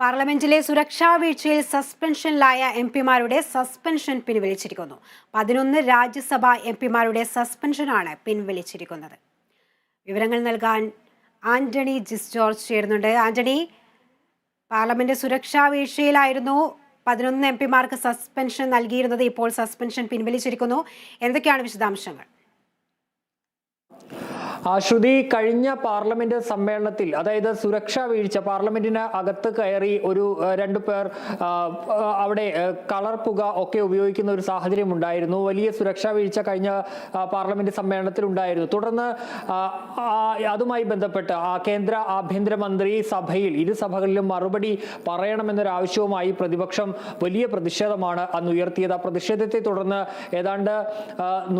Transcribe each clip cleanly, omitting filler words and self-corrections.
പാർലമെന്റിലെ സുരക്ഷാ വീഴ്ചയിൽ സസ്പെൻഷനിലായ എംപിമാരുടെ സസ്പെൻഷൻ പിൻവലിച്ചിരിക്കുന്നു. 11 രാജ്യസഭാ എംപിമാരുടെ സസ്പെൻഷനാണ് പിൻവലിച്ചിരിക്കുന്നത്. വിവരങ്ങൾ നൽകാൻ ആന്റണി ജിസ് ജോർജ് ചേരുന്നുണ്ട്. ആന്റണി, പാർലമെന്റ് സുരക്ഷാ വീഴ്ചയിലായിരുന്നു 11 എംപിമാർക്ക് സസ്പെൻഷൻ നൽകിയിരുന്നത്. ഇപ്പോൾ സസ്പെൻഷൻ പിൻവലിച്ചിരിക്കുന്നു. എന്തൊക്കെയാണ് വിശദാംശങ്ങൾ? ശ്രുതി, കഴിഞ്ഞ പാർലമെന്റ് സമ്മേളനത്തിൽ, അതായത് സുരക്ഷാ വീഴ്ച, പാർലമെന്റിന് അകത്ത് കയറി രണ്ടു പേർ അവിടെ കളർ പുക ഒക്കെ ഉപയോഗിക്കുന്ന ഒരു സാഹചര്യം ഉണ്ടായിരുന്നു. വലിയ സുരക്ഷാ വീഴ്ച കഴിഞ്ഞ പാർലമെന്റ് സമ്മേളനത്തിൽ ഉണ്ടായിരുന്നു. തുടർന്ന് അതുമായി ബന്ധപ്പെട്ട് കേന്ദ്ര ആഭ്യന്തരമന്ത്രി സഭയിൽ, ഇരു സഭകളിലും മറുപടി പറയണമെന്നൊരാവശ്യവുമായി പ്രതിപക്ഷം വലിയ പ്രതിഷേധമാണ് അന്ന് ഉയർത്തിയത്. ആ പ്രതിഷേധത്തെ തുടർന്ന് ഏതാണ്ട്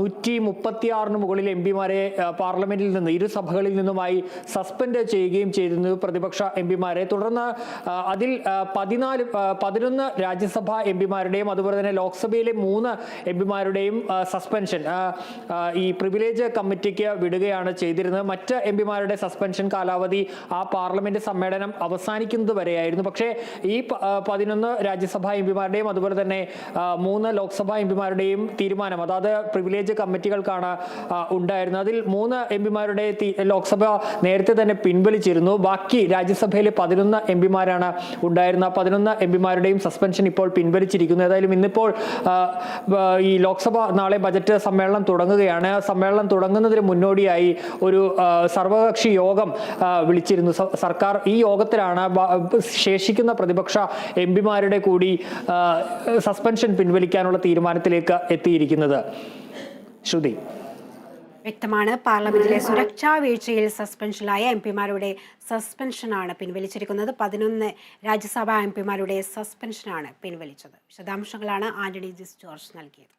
136 മുകളിൽ എംപിമാരെ പാർലമെന്റിൽ നിന്ന്, ഇരു സഭകളിൽ നിന്നുമായി സസ്പെൻഡ് ചെയ്യുകയും ചെയ്തിരുന്നു പ്രതിപക്ഷ എംപിമാരെ. തുടർന്ന് അതിൽ 11 രാജ്യസഭാ എംപിമാരുടെയും അതുപോലെ തന്നെ ലോക്സഭയിലെ 3 എംപിമാരുടെയും സസ്പെൻഷൻ ഈ പ്രിവിലേജ് കമ്മിറ്റിക്ക് വിടുകയാണ് ചെയ്തിരുന്നത്. മറ്റ് എംപിമാരുടെ സസ്പെൻഷൻ കാലാവധി ആ പാർലമെന്റ് സമ്മേളനം അവസാനിക്കുന്നത് വരെയായിരുന്നു. പക്ഷേ ഈ 11 രാജ്യസഭാ എംപിമാരുടെയും അതുപോലെ തന്നെ 3 ലോക്സഭാ എംപിമാരുടെയും തീരുമാനം, അതായത് പ്രിവിലേജ് കമ്മിറ്റികൾക്കാണ് ഉണ്ടായിരുന്നത്. അതിൽ 3 എംപിമാരുടെ ലോക്സഭ നേരത്തെ തന്നെ പിൻവലിച്ചിരുന്നു. ബാക്കി രാജ്യസഭയിലെ 11 എംപിമാരാണ് ഉണ്ടായിരുന്ന. 11 എംപിമാരുടെയും സസ്പെൻഷൻ ഇപ്പോൾ പിൻവലിച്ചിരിക്കുന്നു. ഏതായാലും ഇന്നിപ്പോൾ ഈ ലോക്സഭ നാളെ ബജറ്റ് സമ്മേളനം തുടങ്ങുകയാണ്. സമ്മേളനം തുടങ്ങുന്നതിന് മുന്നോടിയായി ഒരു സർവകക്ഷി യോഗം വിളിച്ചിരുന്നു സർക്കാർ. ഈ യോഗത്തിലാണ് ശേഷിക്കുന്ന പ്രതിപക്ഷ എംപിമാരുടെ കൂടി സസ്പെൻഷൻ പിൻവലിക്കാനുള്ള തീരുമാനത്തിലേക്ക് എത്തിയിരിക്കുന്നത്. ശ്രുതി, വ്യക്തമാണ്. പാർലമെന്റിലെ സുരക്ഷാ വീഴ്ചയിൽ സസ്പെൻഷനിലായ എംപിമാരുടെ സസ്പെൻഷനാണ് പിൻവലിച്ചിരിക്കുന്നത്. 11 രാജ്യസഭാ എംപിമാരുടെ സസ്പെൻഷനാണ് പിൻവലിച്ചത്. വിശദാംശങ്ങളാണ് ആന്റണി ജിസ് ജോർജ് നൽകിയത്.